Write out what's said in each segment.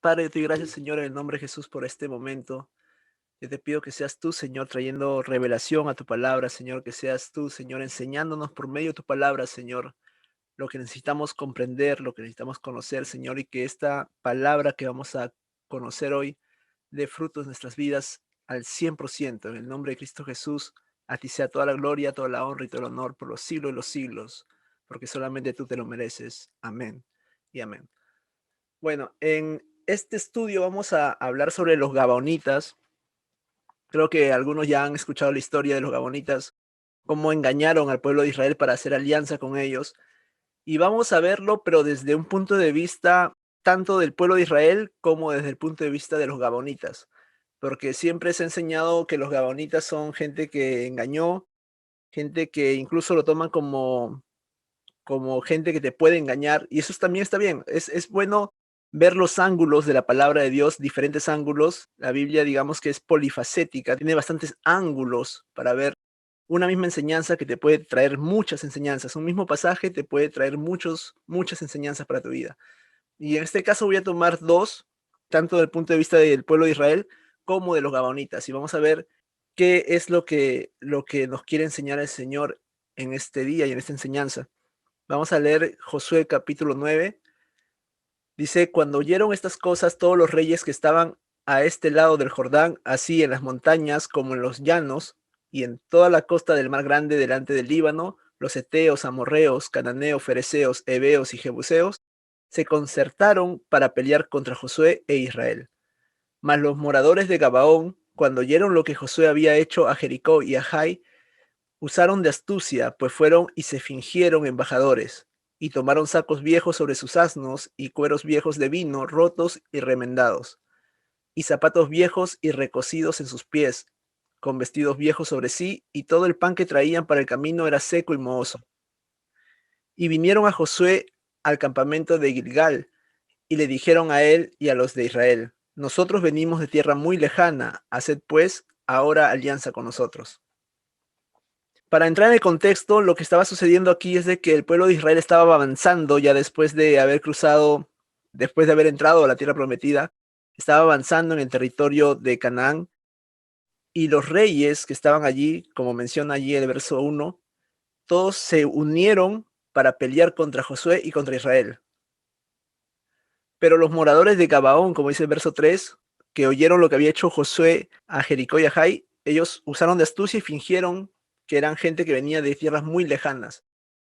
Padre, yo te doy gracias, Señor, en el nombre de Jesús por este momento. Yo te pido que seas tú, Señor, trayendo revelación a tu palabra, Señor, que seas tú, Señor, enseñándonos por medio de tu palabra, Señor, lo que necesitamos comprender, lo que necesitamos conocer, Señor, y que esta palabra que vamos a conocer hoy dé frutos en nuestras vidas al 100%. En el nombre de Cristo Jesús, a ti sea toda la gloria, toda la honra y todo el honor por los siglos de los siglos, porque solamente tú te lo mereces. Amén y amén. Bueno, en este estudio vamos a hablar sobre los Gabaonitas. Creo que algunos ya han escuchado la historia de los Gabonitas, cómo engañaron al pueblo de Israel para hacer alianza con ellos. Y vamos a verlo, pero desde un punto de vista tanto del pueblo de Israel como desde el punto de vista de los Gabonitas. Porque siempre se ha enseñado que los Gabonitas son gente que engañó, gente que incluso lo toman como gente que te puede engañar, y eso también está bien. Es bueno ver los ángulos de la palabra de Dios, diferentes ángulos. La Biblia, digamos que es polifacética, tiene bastantes ángulos para ver una misma enseñanza que te puede traer muchas enseñanzas. Un mismo pasaje te puede traer muchas enseñanzas para tu vida. Y en este caso voy a tomar dos, tanto del punto de vista del pueblo de Israel como de los Gabonitas, y vamos a ver qué es lo que nos quiere enseñar el Señor en este día y en esta enseñanza. Vamos a leer Josué capítulo 9. Dice, cuando oyeron estas cosas, todos los reyes que estaban a este lado del Jordán, así en las montañas como en los llanos, y en toda la costa del mar grande delante del Líbano, los heteos, amorreos, cananeos, fereceos, heveos y jebuseos, se concertaron para pelear contra Josué e Israel. Mas los moradores de Gabaón, cuando oyeron lo que Josué había hecho a Jericó y a Jai, usaron de astucia, pues fueron y se fingieron embajadores, y tomaron sacos viejos sobre sus asnos, y cueros viejos de vino, rotos y remendados, y zapatos viejos y recocidos en sus pies, con vestidos viejos sobre sí, y todo el pan que traían para el camino era seco y mohoso. Y vinieron a Josué al campamento de Gilgal, y le dijeron a él y a los de Israel, nosotros venimos de tierra muy lejana, haced pues ahora alianza con nosotros. Para entrar en el contexto, lo que estaba sucediendo aquí es de que el pueblo de Israel estaba avanzando ya después de haber cruzado, después de haber entrado a la tierra prometida, estaba avanzando en el territorio de Canaán, y los reyes que estaban allí, como menciona allí el verso 1, todos se unieron para pelear contra Josué y contra Israel. Pero los moradores de Gabaón, como dice el verso 3, que oyeron lo que había hecho Josué a Jericó y a Jai, ellos usaron de astucia y fingieron que eran gente que venía de tierras muy lejanas.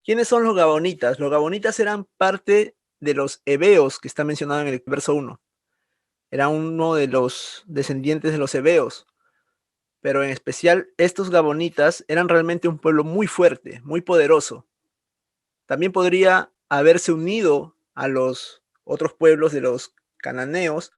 ¿Quiénes son los Gabonitas? Los Gabonitas eran parte de los heveos que está mencionado en el verso 1. Era uno de los descendientes de los heveos. Pero en especial estos Gabonitas eran realmente un pueblo muy fuerte, muy poderoso. También podría haberse unido a los otros pueblos de los cananeos,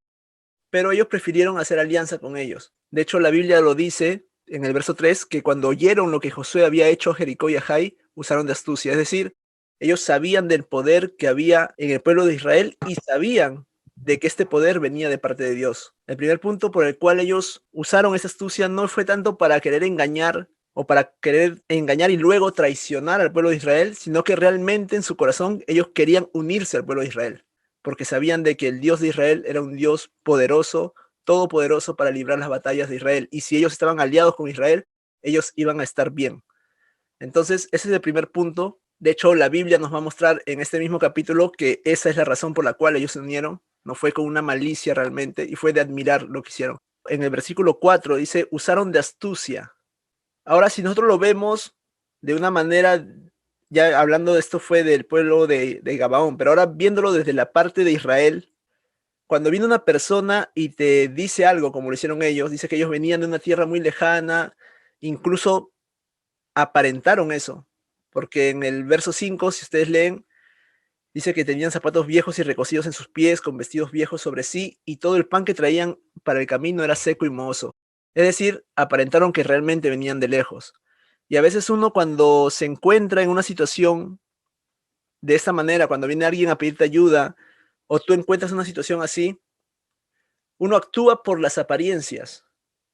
pero ellos prefirieron hacer alianza con ellos. De hecho, la Biblia lo dice en el verso 3, que cuando oyeron lo que Josué había hecho a Jericó y a Jai, usaron de astucia. Es decir, ellos sabían del poder que había en el pueblo de Israel y sabían de que este poder venía de parte de Dios. El primer punto por el cual ellos usaron esa astucia no fue tanto para querer engañar o para querer engañar y luego traicionar al pueblo de Israel, sino que realmente en su corazón ellos querían unirse al pueblo de Israel, porque sabían de que el Dios de Israel era un Dios poderoso, todopoderoso para librar las batallas de Israel. Y si ellos estaban aliados con Israel, ellos iban a estar bien. Entonces, ese es el primer punto. De hecho, la Biblia nos va a mostrar en este mismo capítulo que esa es la razón por la cual ellos se unieron. No fue con una malicia realmente, y fue de admirar lo que hicieron. En el versículo 4 dice, usaron de astucia. Ahora, si nosotros lo vemos de una manera, ya hablando de esto fue del pueblo de Gabaón, pero ahora viéndolo desde la parte de Israel, cuando viene una persona y te dice algo, como lo hicieron ellos, dice que ellos venían de una tierra muy lejana, incluso aparentaron eso, porque en el verso 5, si ustedes leen, dice que tenían zapatos viejos y recocidos en sus pies, con vestidos viejos sobre sí, y todo el pan que traían para el camino era seco y mohoso. Es decir, aparentaron que realmente venían de lejos. Y a veces uno cuando se encuentra en una situación de esta manera, cuando viene alguien a pedirte ayuda, o tú encuentras una situación así, uno actúa por las apariencias,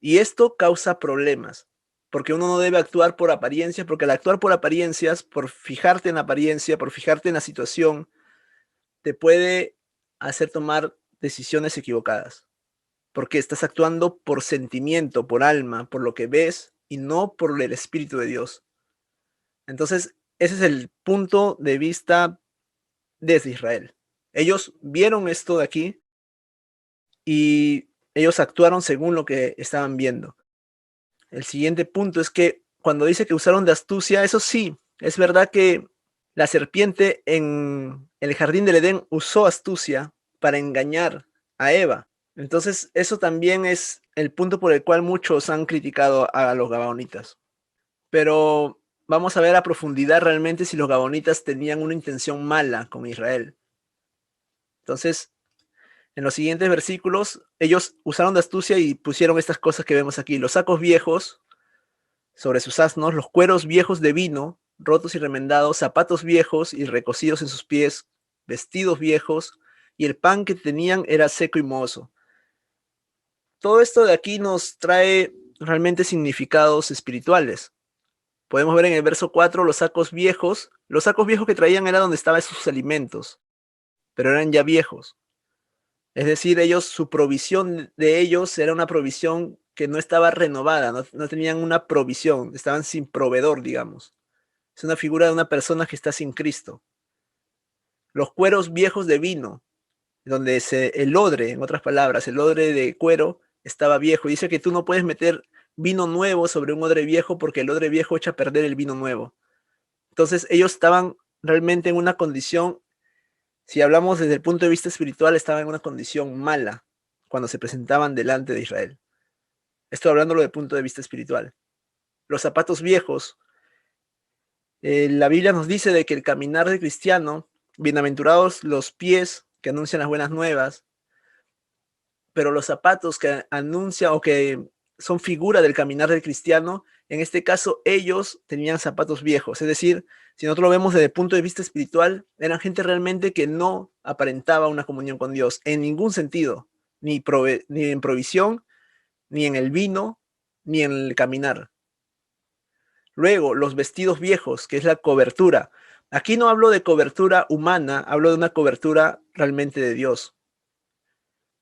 y esto causa problemas, porque uno no debe actuar por apariencias, porque al actuar por apariencias, por fijarte en la apariencia, por fijarte en la situación, te puede hacer tomar decisiones equivocadas, porque estás actuando por sentimiento, por alma, por lo que ves y no por el Espíritu de Dios. Entonces, ese es el punto de vista desde Israel. Ellos vieron esto de aquí y ellos actuaron según lo que estaban viendo. El siguiente punto es que cuando dice que usaron de astucia, eso sí, es verdad que la serpiente en el jardín del Edén usó astucia para engañar a Eva. Entonces, eso también es el punto por el cual muchos han criticado a los gabaonitas. Pero vamos a ver a profundidad realmente si los gabonitas tenían una intención mala con Israel. Entonces, en los siguientes versículos, ellos usaron de astucia y pusieron estas cosas que vemos aquí: los sacos viejos sobre sus asnos, los cueros viejos de vino, rotos y remendados, zapatos viejos y recocidos en sus pies, vestidos viejos, y el pan que tenían era seco y mohoso. Todo esto de aquí nos trae realmente significados espirituales. Podemos ver en el verso 4 los sacos viejos. Los sacos viejos que traían era donde estaban sus alimentos, pero eran ya viejos. Es decir, su provisión de ellos era una provisión que no estaba renovada, no tenían una provisión, estaban sin proveedor, digamos. Es una figura de una persona que está sin Cristo. Los cueros viejos de vino, donde el odre, en otras palabras, el odre de cuero estaba viejo. Dice que tú no puedes meter vino nuevo sobre un odre viejo porque el odre viejo echa a perder el vino nuevo. Entonces ellos estaban realmente en una condición, si hablamos desde el punto de vista espiritual, estaban en una condición mala cuando se presentaban delante de Israel. Estoy hablándolo desde el punto de vista espiritual. Los zapatos viejos. La Biblia nos dice de que el caminar del cristiano, bienaventurados los pies que anuncian las buenas nuevas, pero los zapatos que anuncian o que son figura del caminar del cristiano, en este caso ellos tenían zapatos viejos. Es decir, si nosotros lo vemos desde el punto de vista espiritual, eran gente realmente que no aparentaba una comunión con Dios en ningún sentido, ni en provisión, ni en el vino, ni en el caminar. Luego, los vestidos viejos, que es la cobertura. Aquí no hablo de cobertura humana, hablo de una cobertura realmente de Dios.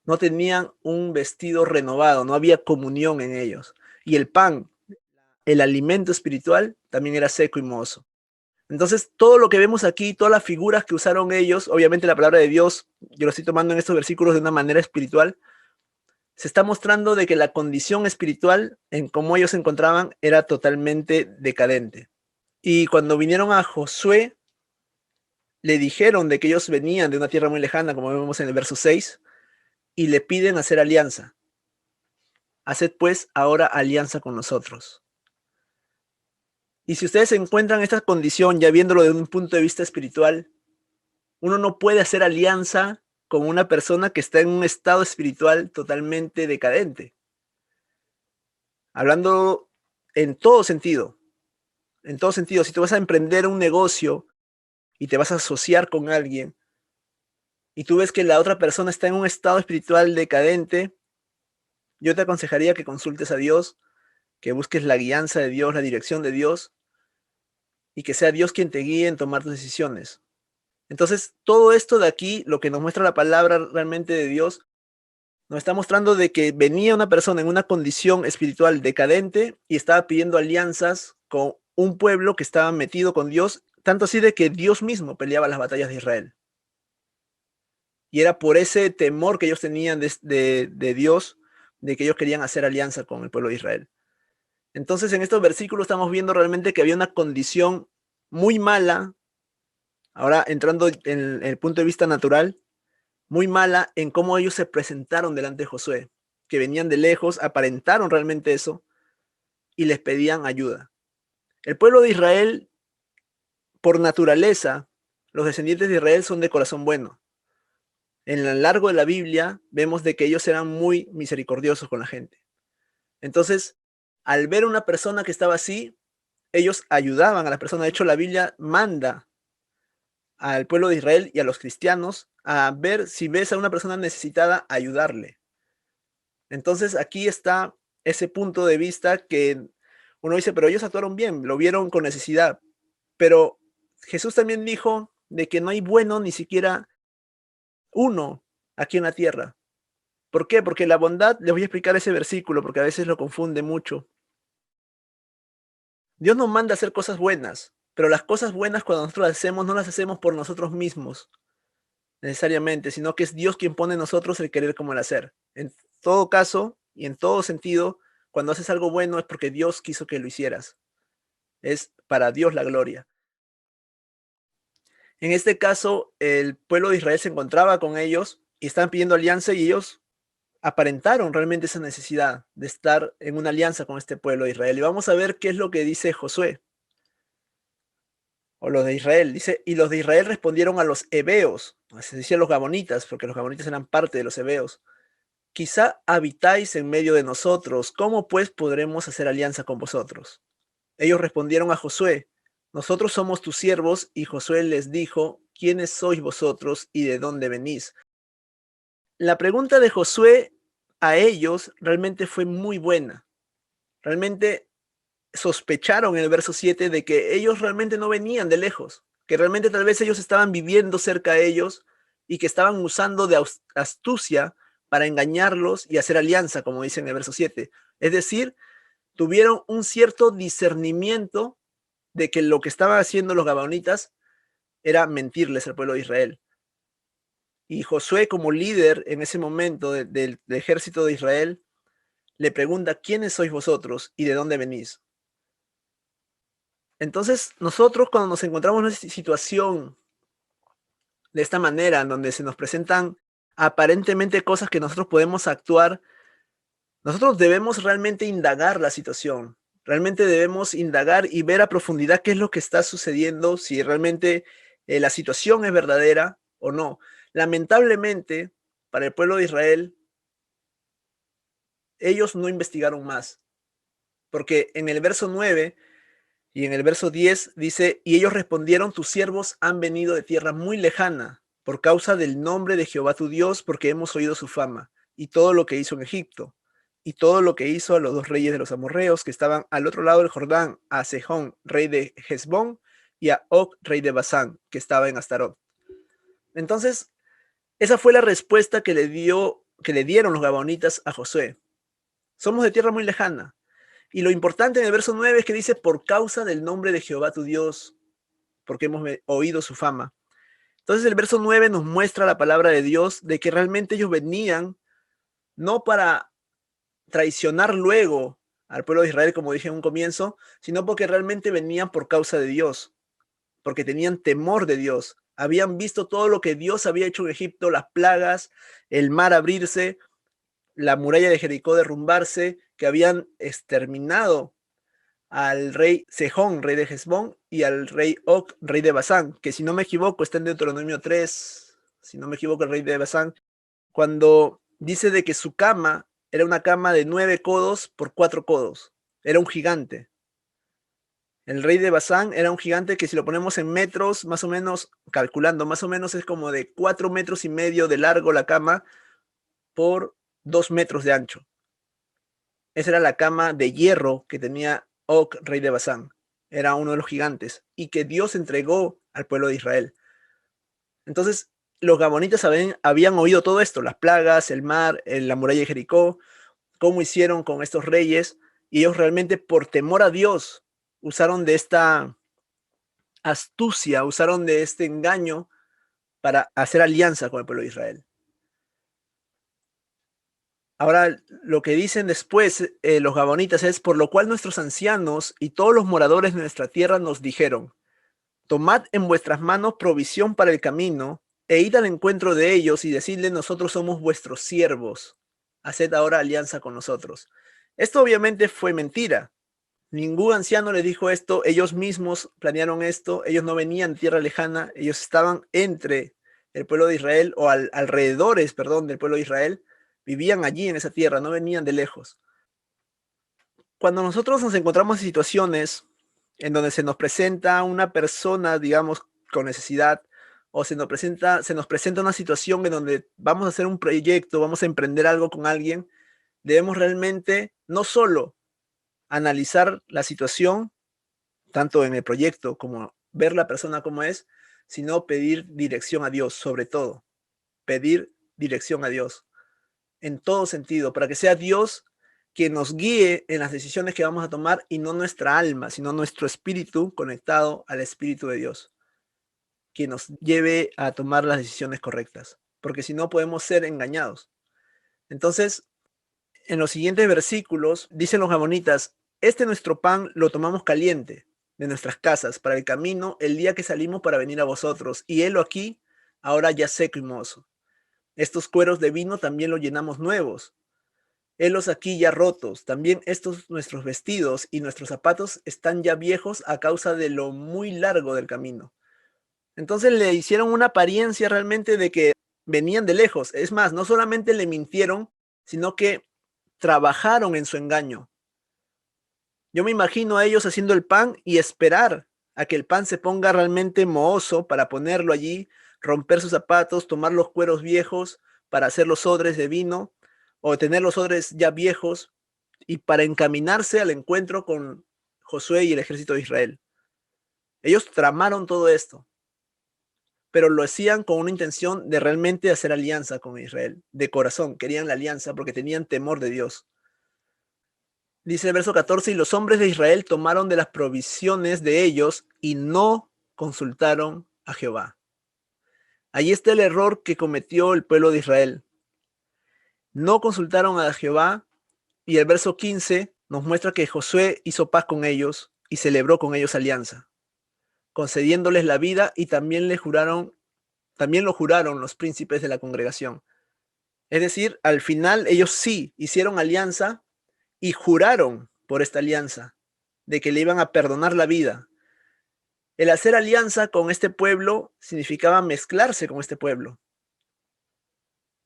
No tenían un vestido renovado, no había comunión en ellos. Y el pan, el alimento espiritual, también era seco y mohoso. Entonces, todo lo que vemos aquí, todas las figuras que usaron ellos, obviamente la palabra de Dios, yo lo estoy tomando en estos versículos de una manera espiritual, se está mostrando de que la condición espiritual en cómo ellos se encontraban era totalmente decadente. Y cuando vinieron a Josué, le dijeron de que ellos venían de una tierra muy lejana, como vemos en el verso 6, y le piden hacer alianza. Haced pues ahora alianza con nosotros. Y si ustedes se encuentran en esta condición, ya viéndolo desde un punto de vista espiritual, uno no puede hacer alianza con una persona que está en un estado espiritual totalmente decadente. Hablando en todo sentido, si tú vas a emprender un negocio y te vas a asociar con alguien, y tú ves que la otra persona está en un estado espiritual decadente, yo te aconsejaría que consultes a Dios, que busques la guianza de Dios, la dirección de Dios, y que sea Dios quien te guíe en tomar tus decisiones. Entonces, todo esto de aquí, lo que nos muestra la palabra realmente de Dios, nos está mostrando de que venía una persona en una condición espiritual decadente y estaba pidiendo alianzas con un pueblo que estaba metido con Dios, tanto así de que Dios mismo peleaba las batallas de Israel. Y era por ese temor que ellos tenían de Dios, de que ellos querían hacer alianza con el pueblo de Israel. Entonces, en estos versículos estamos viendo realmente que había una condición muy mala, ahora entrando en el punto de vista natural, muy mala en cómo ellos se presentaron delante de Josué, que venían de lejos, aparentaron realmente eso y les pedían ayuda. El pueblo de Israel, por naturaleza, los descendientes de Israel son de corazón bueno. En lo largo de la Biblia vemos de que ellos eran muy misericordiosos con la gente. Entonces, al ver una persona que estaba así, ellos ayudaban a la persona. De hecho, la Biblia manda al pueblo de Israel y a los cristianos a ver si ves a una persona necesitada, ayudarle. Entonces, aquí está ese punto de vista que uno dice, pero ellos actuaron bien, lo vieron con necesidad. Pero Jesús también dijo de que no hay bueno ni siquiera uno. aquí en la tierra. ¿Por qué? Porque la bondad, les voy a explicar ese versículo porque a veces lo confunde mucho. Dios nos manda a hacer cosas buenas, pero las cosas buenas cuando nosotros las hacemos, no las hacemos por nosotros mismos necesariamente, sino que es Dios quien pone en nosotros el querer como el hacer. En todo caso y en todo sentido, cuando haces algo bueno es porque Dios quiso que lo hicieras. Es para Dios la gloria. En este caso, el pueblo de Israel se encontraba con ellos y estaban pidiendo alianza y ellos aparentaron realmente esa necesidad de estar en una alianza con este pueblo de Israel. Y vamos a ver qué es lo que dice Josué o los de Israel. Dice, y los de Israel respondieron a los heveos, se decía los gabonitas, porque los gabonitas eran parte de los heveos. Quizá habitáis en medio de nosotros, ¿cómo pues podremos hacer alianza con vosotros? Ellos respondieron a Josué, nosotros somos tus siervos, y Josué les dijo, ¿quiénes sois vosotros y de dónde venís? La pregunta de Josué a ellos realmente fue muy buena. Realmente sospecharon en el verso 7 de que ellos realmente no venían de lejos, que realmente tal vez ellos estaban viviendo cerca de ellos y que estaban usando de astucia para engañarlos y hacer alianza, como dice en el verso 7. Es decir, tuvieron un cierto discernimiento de que lo que estaban haciendo los gabaonitas era mentirles al pueblo de Israel. Y Josué, como líder en ese momento del ejército de Israel, le pregunta, ¿quiénes sois vosotros y de dónde venís? Entonces, nosotros cuando nos encontramos en una situación de esta manera, en donde se nos presentan aparentemente cosas que nosotros podemos actuar, nosotros debemos realmente indagar la situación, realmente debemos indagar y ver a profundidad qué es lo que está sucediendo, si realmente la situación es verdadera o no. Lamentablemente, para el pueblo de Israel, ellos no investigaron más, porque en el verso 9 y en el verso 10 dice, y ellos respondieron, tus siervos han venido de tierra muy lejana, por causa del nombre de Jehová tu Dios, porque hemos oído su fama, y todo lo que hizo en Egipto, y todo lo que hizo a los dos reyes de los amorreos, que estaban al otro lado del Jordán, a Sejón, rey de Hezbón, y a Og, rey de Basán, que estaba en Astarot. Entonces, esa fue la respuesta que le dieron los gabonitas a Josué. Somos de tierra muy lejana. Y lo importante en el verso 9 es que dice, por causa del nombre de Jehová tu Dios, porque hemos oído su fama. Entonces el verso 9 nos muestra la palabra de Dios de que realmente ellos venían no para traicionar luego al pueblo de Israel, como dije en un comienzo, sino porque realmente venían por causa de Dios, porque tenían temor de Dios. Habían visto todo lo que Dios había hecho en Egipto, las plagas, el mar abrirse, la muralla de Jericó derrumbarse, que habían exterminado al rey Sejón, rey de Hezbón, y al rey Og, rey de Basán, que si no me equivoco está en Deuteronomio 3, si no me equivoco, el rey de Basán, cuando dice de que su cama era una cama de 9 codos por 4 codos, era un gigante. El rey de Basán era un gigante que si lo ponemos en metros, más o menos, calculando, más o menos es como de 4 metros y medio de largo la cama por 2 metros de ancho. Esa era la cama de hierro que tenía Og, rey de Basán. Era uno de los gigantes y que Dios entregó al pueblo de Israel. Entonces, los gabonitas habían oído todo esto, las plagas, el mar, la muralla de Jericó, cómo hicieron con estos reyes, y ellos realmente por temor a Dios usaron de esta astucia, usaron de este engaño para hacer alianza con el pueblo de Israel. Ahora, lo que dicen después los gabonitas es, por lo cual nuestros ancianos y todos los moradores de nuestra tierra nos dijeron, tomad en vuestras manos provisión para el camino, e id al encuentro de ellos y decidle, nosotros somos vuestros siervos, haced ahora alianza con nosotros. Esto obviamente fue mentira. Ningún anciano les dijo esto, ellos mismos planearon esto, ellos no venían de tierra lejana, ellos estaban entre el pueblo de Israel o alrededores, perdón, del pueblo de Israel, vivían allí en esa tierra, no venían de lejos. Cuando nosotros nos encontramos en situaciones en donde se nos presenta una persona, digamos, con necesidad, o se nos presenta una situación en donde vamos a hacer un proyecto, vamos a emprender algo con alguien, debemos realmente no solo analizar la situación, tanto en el proyecto como ver la persona como es, sino pedir dirección a Dios, sobre todo, pedir dirección a Dios, en todo sentido, para que sea Dios quien nos guíe en las decisiones que vamos a tomar y no nuestra alma, sino nuestro espíritu conectado al Espíritu de Dios, quien nos lleve a tomar las decisiones correctas, porque si no podemos ser engañados. Entonces, en los siguientes versículos, dicen los gamonitas, este nuestro pan lo tomamos caliente de nuestras casas para el camino el día que salimos para venir a vosotros, y helo aquí, ahora ya seco y mozo. Estos cueros de vino también los llenamos nuevos, helos aquí ya rotos, también estos nuestros vestidos y nuestros zapatos están ya viejos a causa de lo muy largo del camino. Entonces le hicieron una apariencia realmente de que venían de lejos. Es más, no solamente le mintieron, sino que trabajaron en su engaño. Yo me imagino a ellos haciendo el pan y esperar a que el pan se ponga realmente mohoso para ponerlo allí, romper sus zapatos, tomar los cueros viejos para hacer los odres de vino o tener los odres ya viejos y para encaminarse al encuentro con Josué y el ejército de Israel. Ellos tramaron todo esto, pero lo hacían con una intención de realmente hacer alianza con Israel, de corazón, querían la alianza porque tenían temor de Dios. Dice el verso 14, y los hombres de Israel tomaron de las provisiones de ellos y no consultaron a Jehová. Allí está el error que cometió el pueblo de Israel. No consultaron a Jehová y el verso 15 nos muestra que Josué hizo paz con ellos y celebró con ellos alianza, concediéndoles la vida y también lo juraron los príncipes de la congregación. Es decir, al final ellos sí hicieron alianza y juraron por esta alianza de que le iban a perdonar la vida. El hacer alianza con este pueblo significaba mezclarse con este pueblo,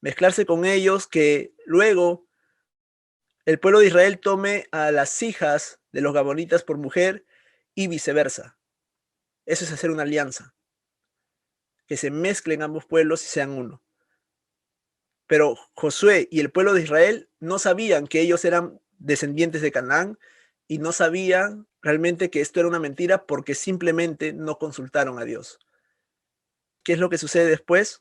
mezclarse con ellos, que luego el pueblo de Israel tome a las hijas de los gabonitas por mujer y viceversa. Eso es hacer una alianza, que se mezclen ambos pueblos y sean uno. Pero Josué y el pueblo de Israel no sabían que ellos eran descendientes de Canaán y no sabían realmente que esto era una mentira porque simplemente no consultaron a Dios. ¿Qué es lo que sucede después?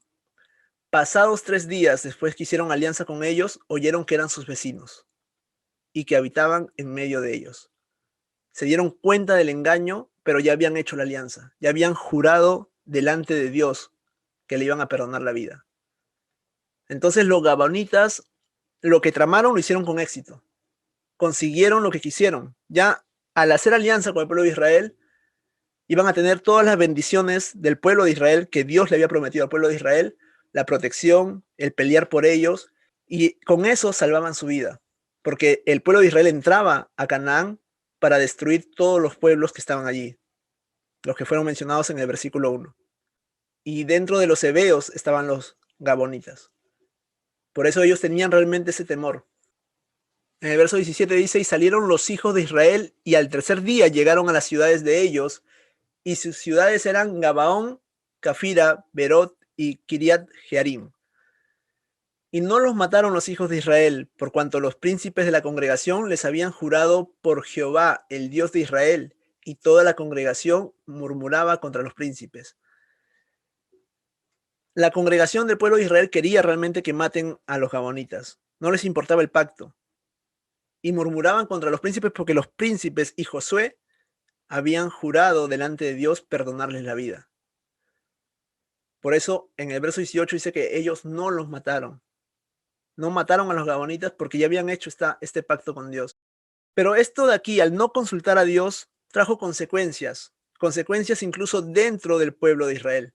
Pasados 3 días después que hicieron alianza con ellos, oyeron que eran sus vecinos y que habitaban en medio de ellos. Se dieron cuenta del engaño, pero ya habían hecho la alianza, ya habían jurado delante de Dios que le iban a perdonar la vida. Entonces los gabonitas lo que tramaron lo hicieron con éxito. Consiguieron lo que quisieron. Ya al hacer alianza con el pueblo de Israel, iban a tener todas las bendiciones del pueblo de Israel que Dios le había prometido al pueblo de Israel, la protección, el pelear por ellos, y con eso salvaban su vida, porque el pueblo de Israel entraba a Canaán para destruir todos los pueblos que estaban allí, los que fueron mencionados en el versículo 1. Y dentro de los heveos estaban los gabonitas. Por eso ellos tenían realmente ese temor. En el verso 17 dice, y salieron los hijos de Israel y al tercer día llegaron a las ciudades de ellos, y sus ciudades eran Gabaón, Cafira, Berot y Kiriat Jearim. Y no los mataron los hijos de Israel, por cuanto los príncipes de la congregación les habían jurado por Jehová, el Dios de Israel, y toda la congregación murmuraba contra los príncipes. La congregación del pueblo de Israel quería realmente que maten a los gabonitas. No les importaba el pacto. Y murmuraban contra los príncipes porque los príncipes y Josué habían jurado delante de Dios perdonarles la vida. Por eso en el verso 18 dice que ellos no los mataron. No mataron a los gabonitas porque ya habían hecho este pacto con Dios. Pero esto de aquí, al no consultar a Dios, trajo consecuencias. Consecuencias incluso dentro del pueblo de Israel.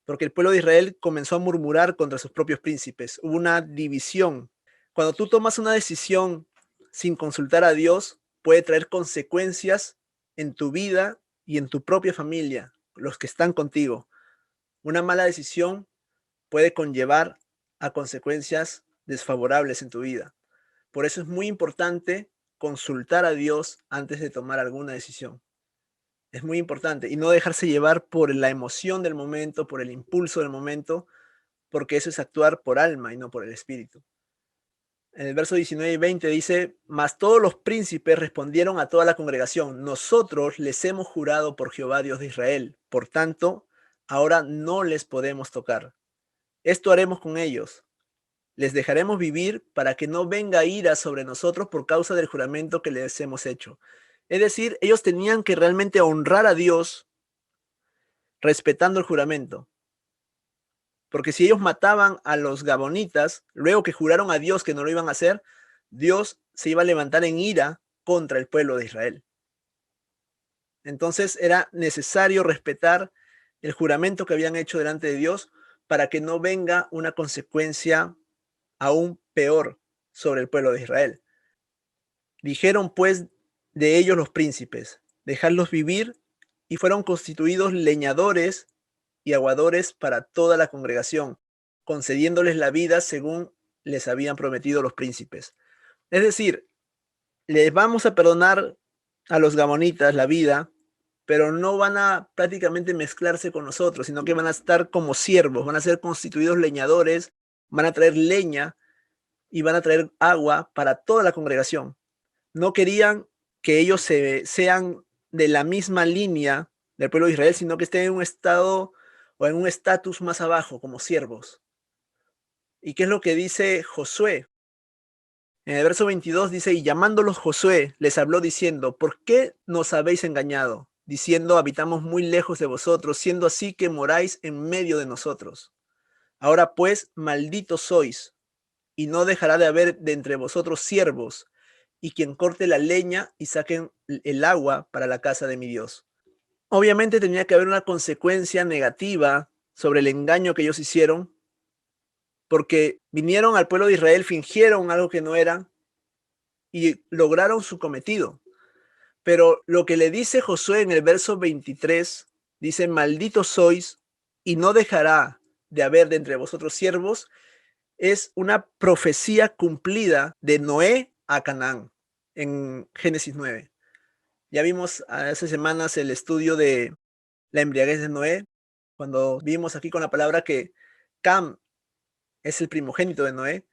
Porque el pueblo de Israel comenzó a murmurar contra sus propios príncipes. Hubo una división. Cuando tú tomas una decisión sin consultar a Dios, puede traer consecuencias en tu vida y en tu propia familia, los que están contigo. Una mala decisión puede conllevar a consecuencias desfavorables en tu vida. Por eso es muy importante consultar a Dios antes de tomar alguna decisión. Es muy importante y no dejarse llevar por la emoción del momento, por el impulso del momento, porque eso es actuar por alma y no por el espíritu. En el verso 19 y 20 dice, mas todos los príncipes respondieron a toda la congregación, nosotros les hemos jurado por Jehová Dios de Israel, por tanto, ahora no les podemos tocar. Esto haremos con ellos. les dejaremos vivir para que no venga ira sobre nosotros por causa del juramento que les hemos hecho. Es decir, ellos tenían que realmente honrar a Dios respetando el juramento. Porque si ellos mataban a los gabonitas, luego que juraron a Dios que no lo iban a hacer, Dios se iba a levantar en ira contra el pueblo de Israel. Entonces era necesario respetar el juramento que habían hecho delante de Dios para que no venga una consecuencia aún peor sobre el pueblo de Israel. Dijeron pues de ellos los príncipes, dejadlos vivir, y fueron constituidos leñadores y aguadores para toda la congregación, concediéndoles la vida según les habían prometido los príncipes. Es decir, les vamos a perdonar a los gamonitas la vida, pero no van a prácticamente mezclarse con nosotros, sino que van a estar como siervos, van a ser constituidos leñadores, van a traer leña y van a traer agua para toda la congregación. No querían que ellos sean de la misma línea del pueblo de Israel, sino que estén en un estado o en un estatus más abajo, como siervos. ¿Y qué es lo que dice Josué? En el verso 22 dice, y llamándolos Josué, les habló diciendo, ¿por qué nos habéis engañado? Diciendo, habitamos muy lejos de vosotros, siendo así que moráis en medio de nosotros. Ahora pues, malditos sois, y no dejará de haber de entre vosotros siervos, y quien corte la leña y saquen el agua para la casa de mi Dios. Obviamente tenía que haber una consecuencia negativa sobre el engaño que ellos hicieron, porque vinieron al pueblo de Israel, fingieron algo que no eran y lograron su cometido. Pero lo que le dice Josué en el verso 23, dice, malditos sois y no dejará de haber de entre vosotros siervos, es una profecía cumplida de Noé a Canaán en Génesis 9. Ya vimos hace semanas el estudio de la embriaguez de Noé, cuando vimos aquí con la palabra que Cam es el primogénito de Noé,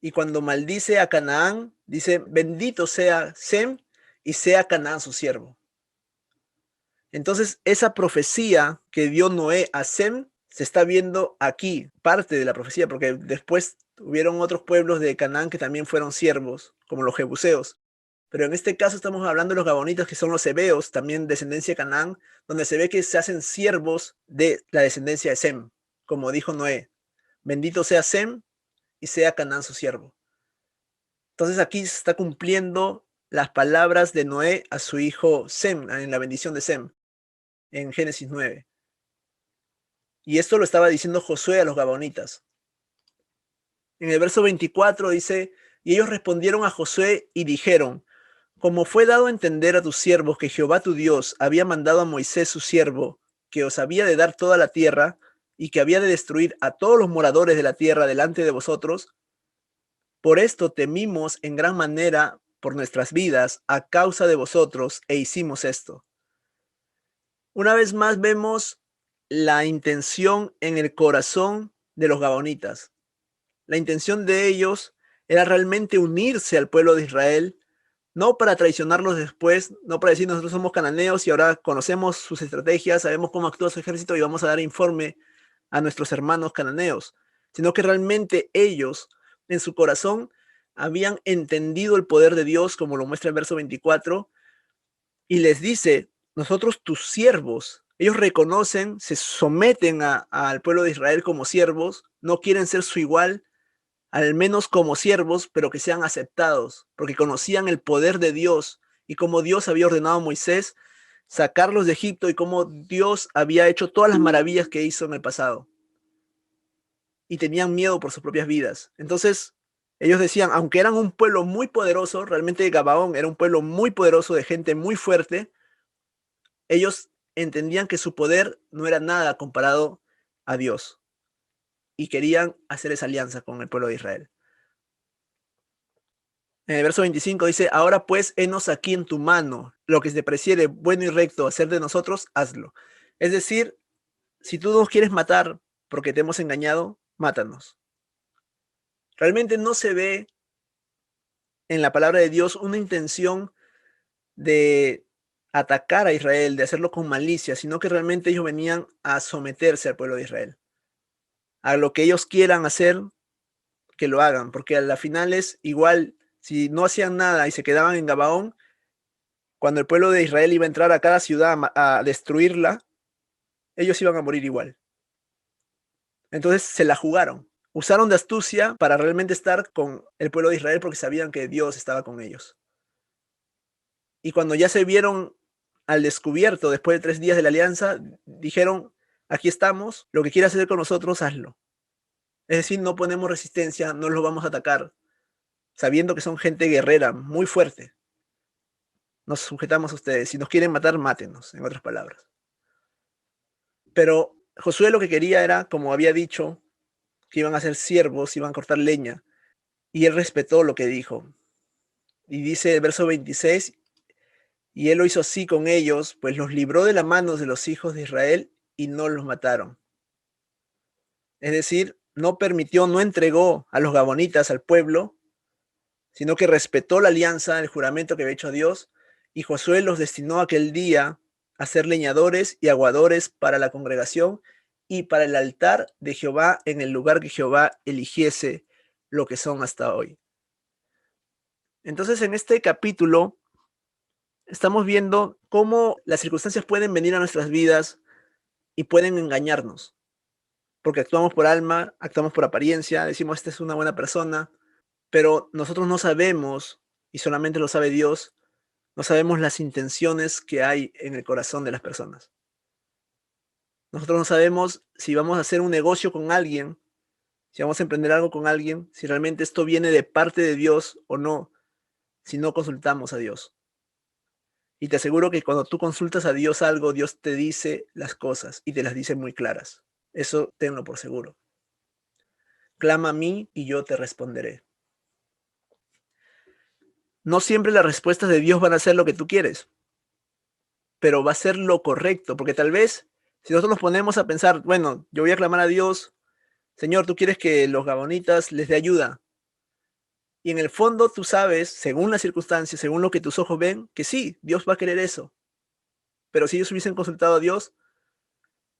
y cuando maldice a Canaán, dice, bendito sea Sem y sea Canaán su siervo. Entonces, esa profecía que dio Noé a Sem se está viendo aquí, parte de la profecía, porque después hubieron otros pueblos de Canaán que también fueron siervos, como los jebuseos. Pero en este caso estamos hablando de los gabonitas, que son los hebeos, también descendencia de Canaán, donde se ve que se hacen siervos de la descendencia de Sem, como dijo Noé. Bendito sea Sem y sea Canaán su siervo. Entonces aquí se está cumpliendo las palabras de Noé a su hijo Sem, en la bendición de Sem, en Génesis 9. Y esto lo estaba diciendo Josué a los gabonitas. En el verso 24 dice, y ellos respondieron a Josué y dijeron, como fue dado a entender a tus siervos que Jehová tu Dios había mandado a Moisés su siervo, que os había de dar toda la tierra, y que había de destruir a todos los moradores de la tierra delante de vosotros, por esto temimos en gran manera por nuestras vidas a causa de vosotros, e hicimos esto. Una vez más vemos la intención en el corazón de los gabonitas. La intención de ellos era realmente unirse al pueblo de Israel, no para traicionarlos después, no para decir nosotros somos cananeos y ahora conocemos sus estrategias, sabemos cómo actúa su ejército y vamos a dar informe a nuestros hermanos cananeos, sino que realmente ellos en su corazón habían entendido el poder de Dios, como lo muestra el verso 24, y les dice, nosotros tus siervos, ellos reconocen, se someten al pueblo de Israel como siervos, no quieren ser su igual, al menos como siervos, pero que sean aceptados, porque conocían el poder de Dios y cómo Dios había ordenado a Moisés sacarlos de Egipto y cómo Dios había hecho todas las maravillas que hizo en el pasado. Y tenían miedo por sus propias vidas. Entonces, ellos decían, aunque eran un pueblo muy poderoso, realmente Gabaón era un pueblo muy poderoso, de gente muy fuerte, ellos entendían que su poder no era nada comparado a Dios y querían hacer esa alianza con el pueblo de Israel. En el verso 25 dice, ahora pues, henos aquí en tu mano, lo que te pareciere bueno y recto hacer de nosotros, hazlo. Es decir, si tú nos quieres matar porque te hemos engañado, mátanos. Realmente no se ve en la palabra de Dios una intención de atacar a Israel, de hacerlo con malicia, sino que realmente ellos venían a someterse al pueblo de Israel. A lo que ellos quieran hacer, que lo hagan, porque a la final es igual, si no hacían nada y se quedaban en Gabaón, cuando el pueblo de Israel iba a entrar a cada ciudad a destruirla, ellos iban a morir igual. Entonces se la jugaron. Usaron de astucia para realmente estar con el pueblo de Israel porque sabían que Dios estaba con ellos. Y cuando ya se vieron al descubierto después de 3 días de la alianza, dijeron, aquí estamos, lo que quieras hacer con nosotros, hazlo. Es decir, no ponemos resistencia, no los vamos a atacar, sabiendo que son gente guerrera, muy fuerte. Nos sujetamos a ustedes. Si nos quieren matar, mátenos, en otras palabras. Pero Josué lo que quería era, como había dicho, que iban a ser siervos, iban a cortar leña, y él respetó lo que dijo. Y dice el verso 26, y él lo hizo así con ellos, pues los libró de las manos de los hijos de Israel y no los mataron. Es decir, no permitió, no entregó a los gabonitas al pueblo, sino que respetó la alianza, el juramento que había hecho a Dios, y Josué los destinó aquel día a ser leñadores y aguadores para la congregación y para el altar de Jehová en el lugar que Jehová eligiese, lo que son hasta hoy. Entonces, en este capítulo estamos viendo cómo las circunstancias pueden venir a nuestras vidas y pueden engañarnos, porque actuamos por alma, actuamos por apariencia, decimos, esta es una buena persona, pero nosotros no sabemos, y solamente lo sabe Dios, no sabemos las intenciones que hay en el corazón de las personas. Nosotros no sabemos si vamos a hacer un negocio con alguien, si vamos a emprender algo con alguien, si realmente esto viene de parte de Dios o no, si no consultamos a Dios. Y te aseguro que cuando tú consultas a Dios algo, Dios te dice las cosas y te las dice muy claras. Eso tenlo por seguro. Clama a mí y yo te responderé. No siempre las respuestas de Dios van a ser lo que tú quieres, pero va a ser lo correcto, porque tal vez si nosotros nos ponemos a pensar, bueno, yo voy a clamar a Dios, Señor, tú quieres que los gabonitas les dé ayuda. Y en el fondo tú sabes, según las circunstancias, según lo que tus ojos ven, que sí, Dios va a querer eso. Pero si ellos hubiesen consultado a Dios,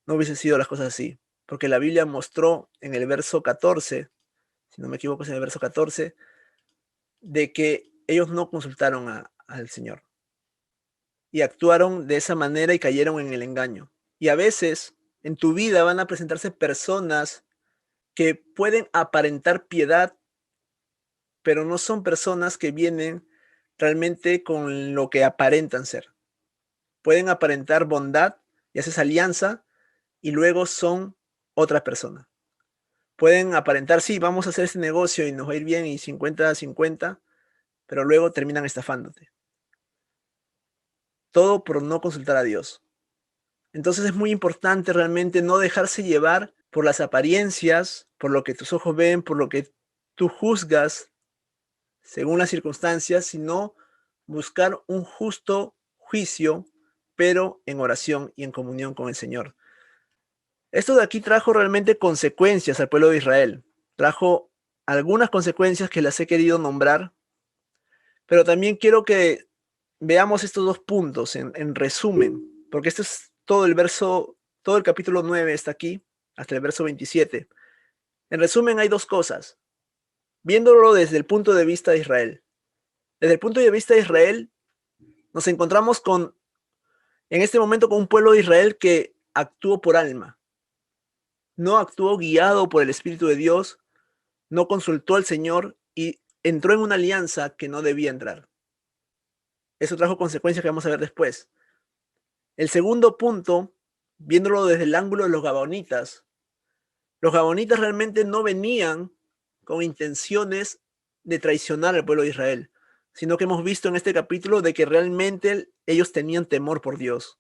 no hubiesen sido las cosas así. Porque la Biblia mostró en el verso 14, si no me equivoco es en el verso 14, de que ellos no consultaron al Señor. Y actuaron de esa manera y cayeron en el engaño. Y a veces en tu vida van a presentarse personas que pueden aparentar piedad, pero no son personas que vienen realmente con lo que aparentan ser. Pueden aparentar bondad y haces alianza y luego son otra persona. Pueden aparentar, sí, vamos a hacer este negocio y nos va a ir bien y 50-50, pero luego terminan estafándote. Todo por no consultar a Dios. Entonces es muy importante realmente no dejarse llevar por las apariencias, por lo que tus ojos ven, por lo que tú juzgas según las circunstancias, sino buscar un justo juicio, pero en oración y en comunión con el Señor. Esto de aquí trajo realmente consecuencias al pueblo de Israel. Trajo algunas consecuencias que las he querido nombrar, pero también quiero que veamos estos dos puntos en resumen, porque esto es todo el verso, todo el capítulo 9 está aquí, hasta el verso 27. En resumen, hay dos cosas, viéndolo desde el punto de vista de Israel. Desde el punto de vista de Israel, nos encontramos en este momento con un pueblo de Israel que actuó por alma, no actuó guiado por el Espíritu de Dios, no consultó al Señor y entró en una alianza que no debía entrar. Eso trajo consecuencias que vamos a ver después. El segundo punto, viéndolo desde el ángulo de los gabonitas realmente no venían con intenciones de traicionar al pueblo de Israel, sino que hemos visto en este capítulo de que realmente ellos tenían temor por Dios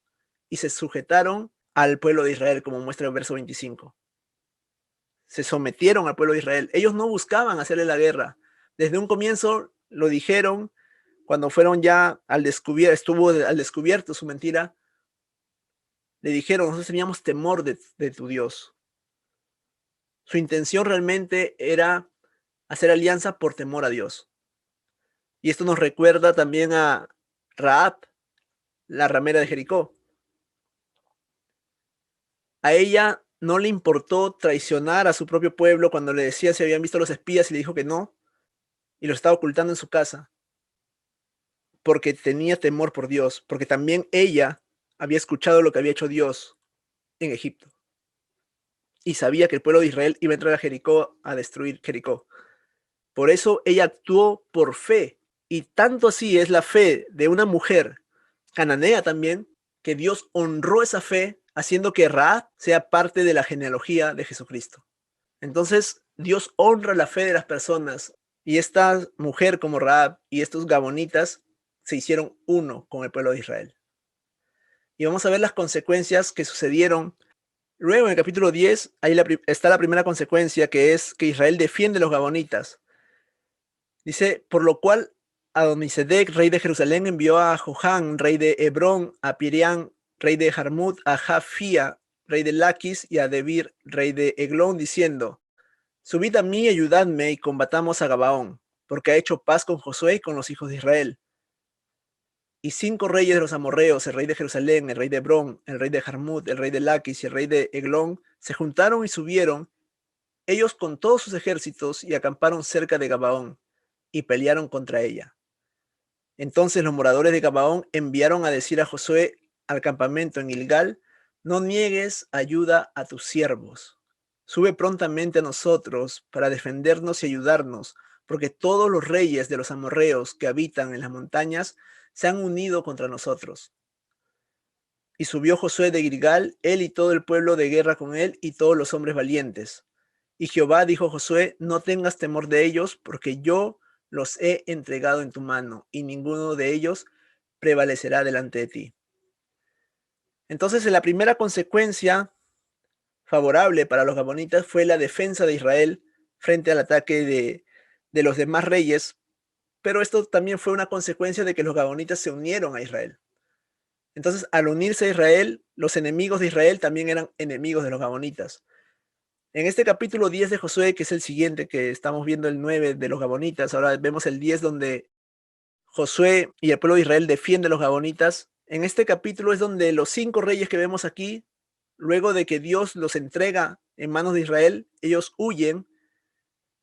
y se sujetaron al pueblo de Israel, como muestra el verso 25. Se sometieron al pueblo de Israel. Ellos no buscaban hacerle la guerra. Desde un comienzo lo dijeron, cuando fueron ya al descubierto, estuvo al descubierto su mentira, le dijeron, nosotros teníamos temor de tu Dios. Su intención realmente era hacer alianza por temor a Dios. Y esto nos recuerda también a Rahab, la ramera de Jericó. A ella no le importó traicionar a su propio pueblo cuando le decía si habían visto los espías y le dijo que no, y lo estaba ocultando en su casa, porque tenía temor por Dios, porque también ella había escuchado lo que había hecho Dios en Egipto y sabía que el pueblo de Israel iba a entrar a Jericó a destruir Jericó. Por eso ella actuó por fe, y tanto así es la fe de una mujer cananea también, que Dios honró esa fe haciendo que Raab sea parte de la genealogía de Jesucristo. Entonces, Dios honra la fe de las personas, y esta mujer como Raab y estos gabonitas se hicieron uno con el pueblo de Israel. Y vamos a ver las consecuencias que sucedieron. Luego, en el capítulo 10, ahí está la primera consecuencia, que es que Israel defiende a los gabonitas. Dice, por lo cual Adonisedec, rey de Jerusalén, envió a Johan, rey de Hebrón, a Pirián, rey de Jarmut, a Jafía, rey de Laquis, y a Debir, rey de Eglón, diciendo, subid a mí y ayudadme y combatamos a Gabaón, porque ha hecho paz con Josué y con los hijos de Israel. Y 5 reyes de los amorreos, el rey de Jerusalén, el rey de Hebrón, el rey de Jarmut, el rey de Laquis y el rey de Eglón, se juntaron y subieron, ellos con todos sus ejércitos, y acamparon cerca de Gabaón, y pelearon contra ella. Entonces los moradores de Gabaón enviaron a decir a Josué al campamento en Gilgal, no niegues ayuda a tus siervos. Sube prontamente a nosotros para defendernos y ayudarnos, porque todos los reyes de los amorreos que habitan en las montañas se han unido contra nosotros. Y subió Josué de Gilgal, él y todo el pueblo de guerra con él y todos los hombres valientes. Y Jehová dijo a Josué, no tengas temor de ellos, porque yo los he entregado en tu mano, y ninguno de ellos prevalecerá delante de ti. Entonces, la primera consecuencia favorable para los gabonitas fue la defensa de Israel frente al ataque de los demás reyes, pero esto también fue una consecuencia de que los gabonitas se unieron a Israel. Entonces, al unirse a Israel, los enemigos de Israel también eran enemigos de los gabonitas. En este capítulo 10 de Josué, que es el siguiente, que estamos viendo el 9 de los gabonitas, ahora vemos el 10 donde Josué y el pueblo de Israel defiende a los gabonitas. En este capítulo es donde los 5 reyes que vemos aquí, luego de que Dios los entrega en manos de Israel, ellos huyen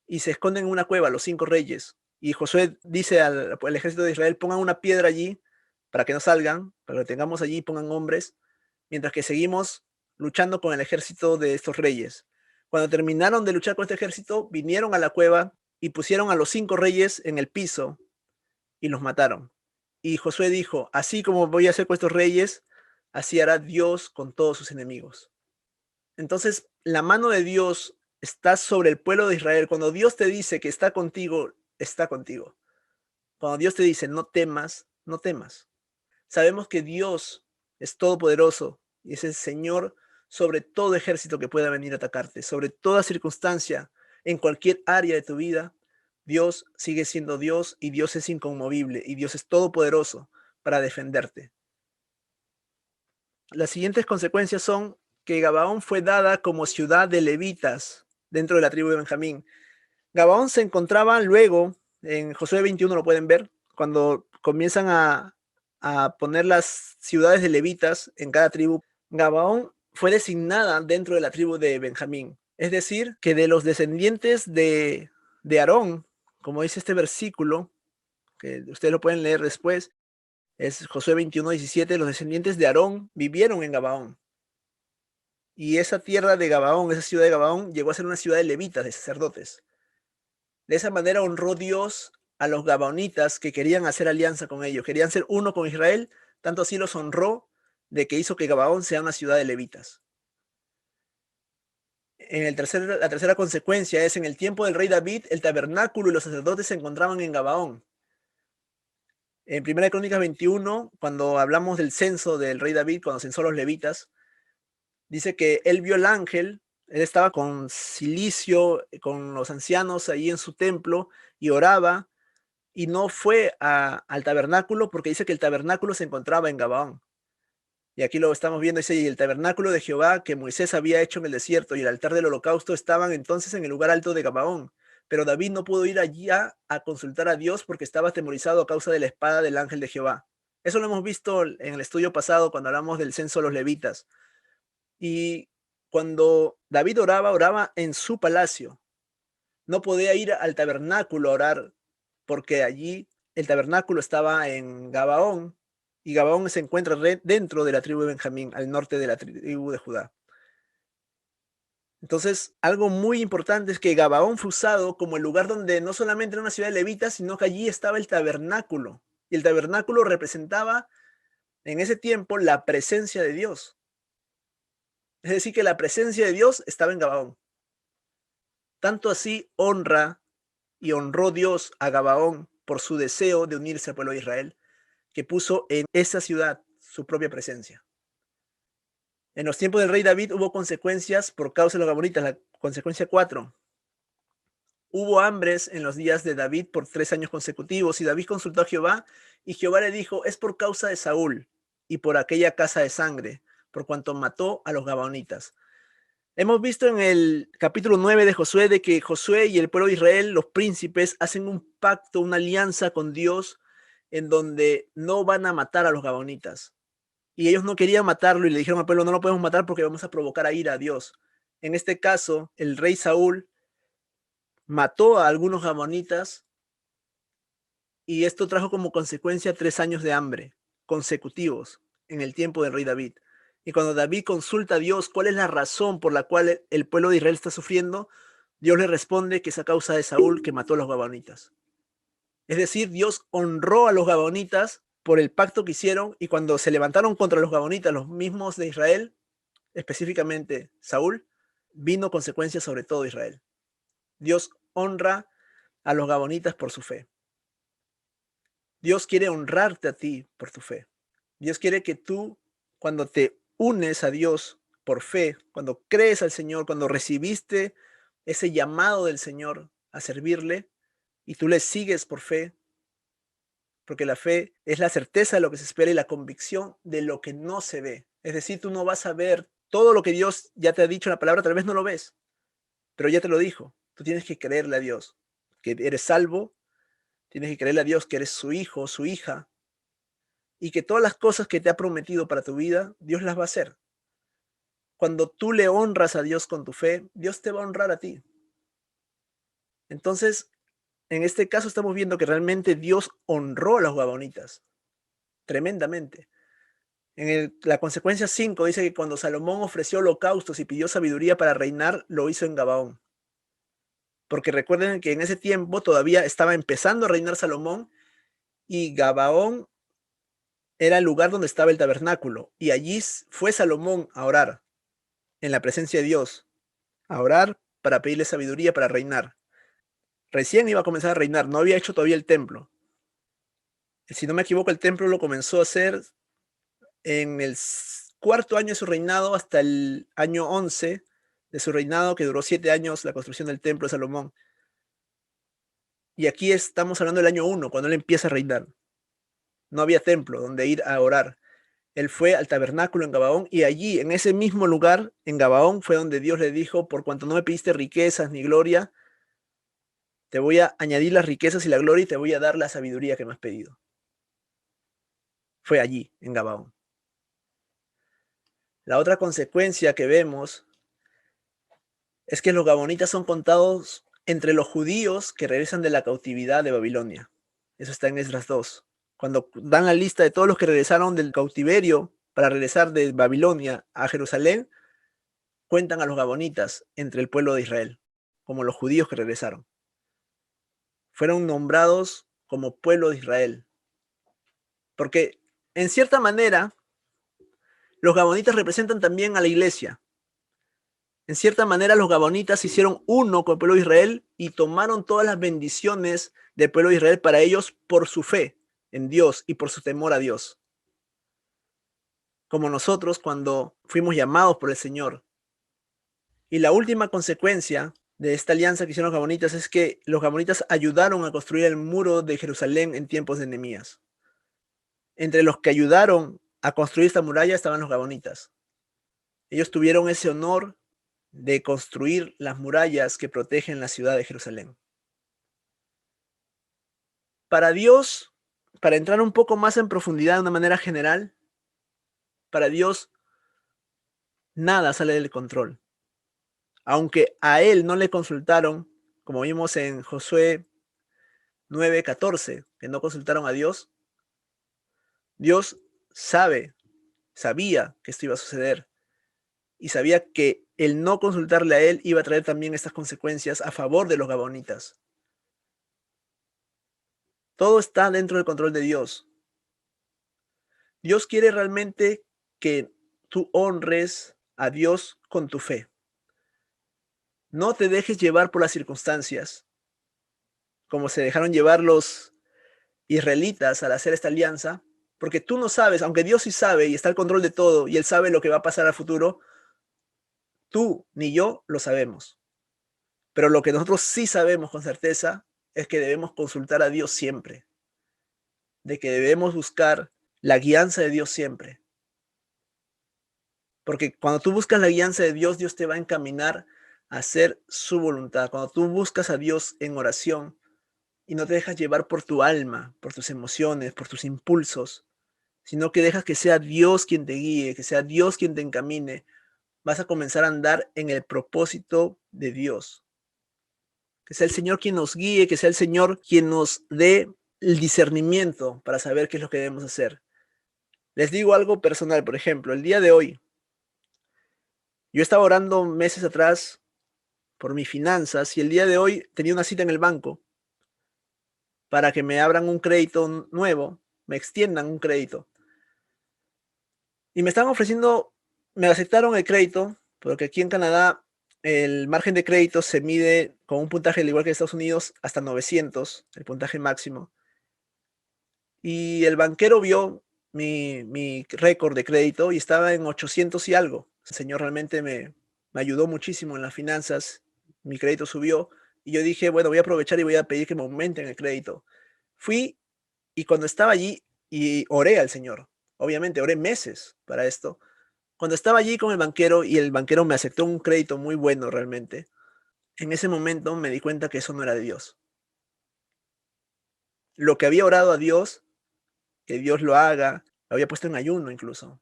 y se esconden en una cueva, los 5 reyes. Y Josué dice al ejército de Israel, pongan una piedra allí para que no salgan, para que lo tengamos allí, pongan hombres, mientras que seguimos luchando con el ejército de estos reyes. Cuando terminaron de luchar con este ejército, vinieron a la cueva y pusieron a los 5 reyes en el piso y los mataron. Y Josué dijo, así como voy a hacer con estos reyes, así hará Dios con todos sus enemigos. Entonces, la mano de Dios está sobre el pueblo de Israel. Cuando Dios te dice que está contigo, está contigo. Cuando Dios te dice, no temas, no temas. Sabemos que Dios es todopoderoso y es el Señor sobre todo ejército que pueda venir a atacarte, sobre toda circunstancia, en cualquier área de tu vida. Dios sigue siendo Dios, y Dios es inconmovible, y Dios es todopoderoso para defenderte. Las siguientes consecuencias son que Gabaón fue dada como ciudad de levitas dentro de la tribu de Benjamín. Gabaón se encontraba luego, en Josué 21 lo pueden ver, cuando comienzan a poner las ciudades de levitas en cada tribu. Gabaón fue designada dentro de la tribu de Benjamín. Es decir, que de los descendientes de Aarón, como dice este versículo, que ustedes lo pueden leer después, es Josué 21:17, los descendientes de Aarón vivieron en Gabaón. Y esa tierra de Gabaón, esa ciudad de Gabaón, llegó a ser una ciudad de levitas, de sacerdotes. De esa manera honró Dios a los gabaonitas que querían hacer alianza con ellos, querían ser uno con Israel, tanto así los honró de que hizo que Gabaón sea una ciudad de levitas. La tercera consecuencia es, en el tiempo del rey David, el tabernáculo y los sacerdotes se encontraban en Gabaón. En 1 Crónicas 21, cuando hablamos del censo del rey David, cuando censó a los levitas, dice que él vio el ángel, él estaba con cilicio, con los ancianos ahí en su templo, y oraba, y no fue al tabernáculo, porque dice que el tabernáculo se encontraba en Gabaón. Y aquí lo estamos viendo, dice, y el tabernáculo de Jehová que Moisés había hecho en el desierto y el altar del holocausto estaban entonces en el lugar alto de Gabaón. Pero David no pudo ir allí a consultar a Dios porque estaba atemorizado a causa de la espada del ángel de Jehová. Eso lo hemos visto en el estudio pasado cuando hablamos del censo de los levitas. Y Cuando David oraba, oraba en su palacio. No podía ir al tabernáculo a orar porque allí el tabernáculo estaba en Gabaón y Gabaón se encuentra dentro de la tribu de Benjamín, al norte de la tribu de Judá. Entonces, algo muy importante es que Gabaón fue usado como el lugar donde no solamente era una ciudad de levitas, sino que allí estaba el tabernáculo. Y el tabernáculo representaba en ese tiempo la presencia de Dios. Es decir, que la presencia de Dios estaba en Gabaón. Tanto así honra y honró Dios a Gabaón por su deseo de unirse al pueblo de Israel, que puso en esa ciudad su propia presencia. En los tiempos del rey David hubo consecuencias por causa de los gabonitas. La consecuencia 4. Hubo hambres en los días de David por 3 años consecutivos, y David consultó a Jehová, y Jehová le dijo: es por causa de Saúl y por aquella casa de sangre, por cuanto mató a los gabaonitas. Hemos visto en el capítulo 9 de Josué de que Josué y el pueblo de Israel, los príncipes, hacen un pacto, una alianza con Dios, en donde no van a matar a los gabaonitas. Y ellos no querían matarlo y le dijeron al pueblo: no lo podemos matar porque vamos a provocar a ira a Dios. En este caso, el rey Saúl mató a algunos gamonitas y esto trajo como consecuencia 3 años de hambre consecutivos en el tiempo del rey David. Y cuando David consulta a Dios cuál es la razón por la cual el pueblo de Israel está sufriendo, Dios le responde que es a causa de Saúl, que mató a los gabonitas. Es decir, Dios honró a los gabonitas por el pacto que hicieron, y cuando se levantaron contra los gabonitas, los mismos de Israel, específicamente Saúl, vino consecuencias sobre todo Israel. Dios honra a los gabonitas por su fe. Dios quiere honrarte a ti por tu fe. Dios quiere que tú, cuando te unes a Dios por fe, cuando crees al Señor, cuando recibiste ese llamado del Señor a servirle y tú le sigues por fe, porque la fe es la certeza de lo que se espera y la convicción de lo que no se ve. Es decir, tú no vas a ver todo lo que Dios ya te ha dicho en la palabra, tal vez no lo ves, pero ya te lo dijo. Tú tienes que creerle a Dios, que eres salvo, tienes que creerle a Dios que eres su hijo, su hija, y que todas las cosas que te ha prometido para tu vida, Dios las va a hacer. Cuando tú le honras a Dios con tu fe, Dios te va a honrar a ti. Entonces, en este caso estamos viendo que realmente Dios honró a los gabonitas, tremendamente. La consecuencia 5 dice que cuando Salomón ofreció holocaustos y pidió sabiduría para reinar, lo hizo en Gabaón. Porque recuerden que en ese tiempo todavía estaba empezando a reinar Salomón, y Gabaón era el lugar donde estaba el tabernáculo, y allí fue Salomón a orar en la presencia de Dios, a orar para pedirle sabiduría para reinar. Recién iba a comenzar a reinar, no había hecho todavía el templo. Si no me equivoco, el templo lo comenzó a hacer en el cuarto año de su reinado hasta el año 11 de su reinado, que duró 7 años la construcción del templo de Salomón. Y aquí estamos hablando del año 1, cuando él empieza a reinar. No había templo donde ir a orar. Él fue al tabernáculo en Gabaón, y allí, en ese mismo lugar, en Gabaón, fue donde Dios le dijo: por cuanto no me pediste riquezas ni gloria, te voy a añadir las riquezas y la gloria, y te voy a dar la sabiduría que me has pedido. Fue allí, en Gabaón. La otra consecuencia que vemos es que los gabonitas son contados entre los judíos que regresan de la cautividad de Babilonia. Eso está en Esdras 2. Cuando dan la lista de todos los que regresaron del cautiverio para regresar de Babilonia a Jerusalén, cuentan a los gabonitas entre el pueblo de Israel, como los judíos que regresaron. Fueron nombrados como pueblo de Israel. Porque, en cierta manera, los gabonitas representan también a la iglesia. En cierta manera, los gabonitas se hicieron uno con el pueblo de Israel y tomaron todas las bendiciones del pueblo de Israel para ellos por su fe en Dios y por su temor a Dios. Como nosotros cuando fuimos llamados por el Señor. Y la última consecuencia de esta alianza que hicieron los gabonitas es que los gabonitas ayudaron a construir el muro de Jerusalén en tiempos de Nehemías. Entre los que ayudaron a construir esta muralla estaban los gabonitas. Ellos tuvieron ese honor de construir las murallas que protegen la ciudad de Jerusalén. Para Dios, para entrar un poco más en profundidad de una manera general, para Dios nada sale del control. Aunque a él no le consultaron, como vimos en Josué 9:14, que no consultaron a Dios, Dios sabía que esto iba a suceder y sabía que el no consultarle a él iba a traer también estas consecuencias a favor de los gabonitas. Todo está dentro del control de Dios. Dios quiere realmente que tú honres a Dios con tu fe. No te dejes llevar por las circunstancias, como se dejaron llevar los israelitas al hacer esta alianza, porque tú no sabes, aunque Dios sí sabe y está al control de todo y Él sabe lo que va a pasar al futuro, tú ni yo lo sabemos. Pero lo que nosotros sí sabemos con certeza es que debemos consultar a Dios siempre, de que debemos buscar la guianza de Dios siempre. Porque cuando tú buscas la guianza de Dios, Dios te va a encaminar a hacer su voluntad. Cuando tú buscas a Dios en oración y no te dejas llevar por tu alma, por tus emociones, por tus impulsos, sino que dejas que sea Dios quien te guíe, que sea Dios quien te encamine, vas a comenzar a andar en el propósito de Dios. Que sea el Señor quien nos guíe, que sea el Señor quien nos dé el discernimiento para saber qué es lo que debemos hacer. Les digo algo personal, por ejemplo, el día de hoy, yo estaba orando meses atrás por mis finanzas y el día de hoy tenía una cita en el banco para que me abran un crédito nuevo, me extiendan un crédito. Y me estaban ofreciendo, me aceptaron el crédito, porque aquí en Canadá el margen de crédito se mide con un puntaje, al igual que en Estados Unidos, hasta 900, el puntaje máximo. Y el banquero vio mi récord de crédito y estaba en 800 y algo. El señor realmente me ayudó muchísimo en las finanzas, mi crédito subió y yo dije, bueno, voy a aprovechar y voy a pedir que me aumenten el crédito. Fui y cuando estaba allí y oré al Señor, obviamente oré meses para esto. Cuando estaba allí con el banquero y el banquero me aceptó un crédito muy bueno realmente, en ese momento me di cuenta que eso no era de Dios. Lo que había orado a Dios, que Dios lo haga, lo había puesto en ayuno incluso.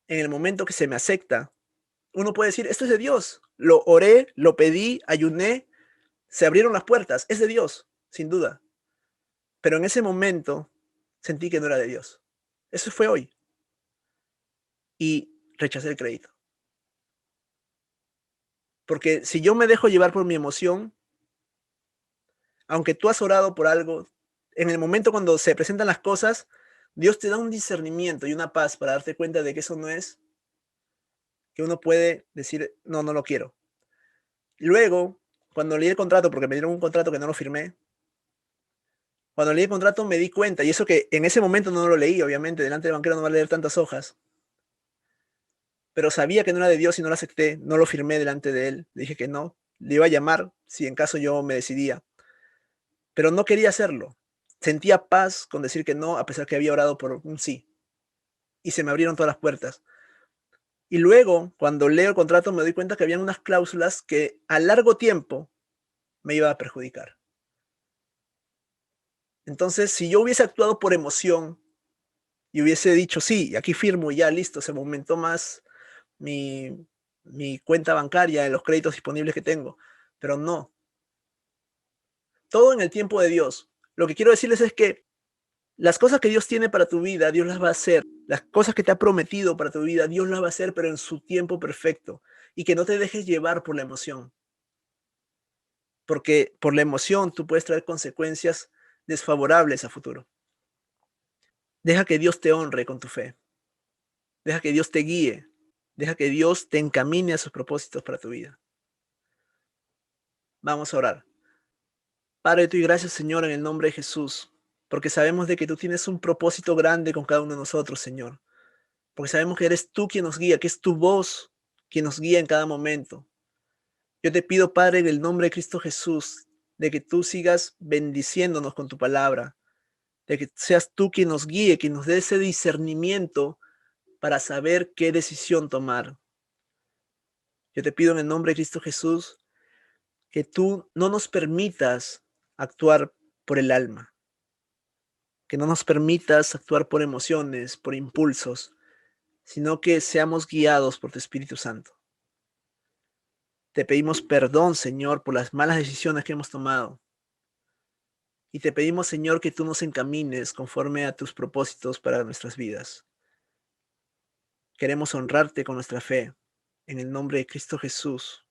En el momento que se me acepta, uno puede decir, esto es de Dios. Lo oré, lo pedí, ayuné, se abrieron las puertas, es de Dios, sin duda. Pero en ese momento sentí que no era de Dios. Eso fue hoy. Y rechacé el crédito. Porque si yo me dejo llevar por mi emoción, aunque tú has orado por algo, en el momento cuando se presentan las cosas, Dios te da un discernimiento y una paz para darte cuenta de que eso no es, que uno puede decir, no, no lo quiero. Luego, cuando leí el contrato, porque me dieron un contrato que no lo firmé, cuando leí el contrato me di cuenta, y eso que en ese momento no lo leí, obviamente, delante del banquero no va a leer tantas hojas, pero sabía que no era de Dios y no lo acepté, no lo firmé delante de él, le dije que no, le iba a llamar si en caso yo me decidía, pero no quería hacerlo. Sentía paz con decir que no, a pesar que había orado por un sí, y se me abrieron todas las puertas. Y luego, cuando leo el contrato, me doy cuenta que habían unas cláusulas que a largo tiempo me iba a perjudicar. Entonces, si yo hubiese actuado por emoción y hubiese dicho, sí, aquí firmo y ya, listo, se me aumentó más mi, mi cuenta bancaria en los créditos disponibles que tengo, pero no, todo en el tiempo de Dios. Lo que quiero decirles es que las cosas que Dios tiene para tu vida, Dios las va a hacer. Las cosas que te ha prometido para tu vida, Dios las va a hacer, pero en su tiempo perfecto. Y que no te dejes llevar por la emoción, porque por la emoción tú puedes traer consecuencias desfavorables a futuro. Deja que Dios te honre con tu fe. Deja que Dios te guíe. Deja que Dios te encamine a sus propósitos para tu vida. Vamos a orar. Padre, te doy gracias, Señor, en el nombre de Jesús, porque sabemos de que tú tienes un propósito grande con cada uno de nosotros, Señor. Porque sabemos que eres tú quien nos guía, que es tu voz quien nos guía en cada momento. Yo te pido, Padre, en el nombre de Cristo Jesús, de que tú sigas bendiciéndonos con tu palabra, de que seas tú quien nos guíe, quien nos dé ese discernimiento para saber qué decisión tomar. Yo te pido en el nombre de Cristo Jesús que tú no nos permitas actuar por el alma, que no nos permitas actuar por emociones, por impulsos, sino que seamos guiados por tu Espíritu Santo. Te pedimos perdón, Señor, por las malas decisiones que hemos tomado. Y te pedimos, Señor, que tú nos encamines conforme a tus propósitos para nuestras vidas. Queremos honrarte con nuestra fe. En el nombre de Cristo Jesús,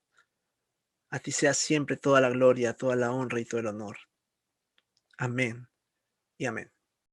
a ti sea siempre toda la gloria, toda la honra y todo el honor. Amén y amén.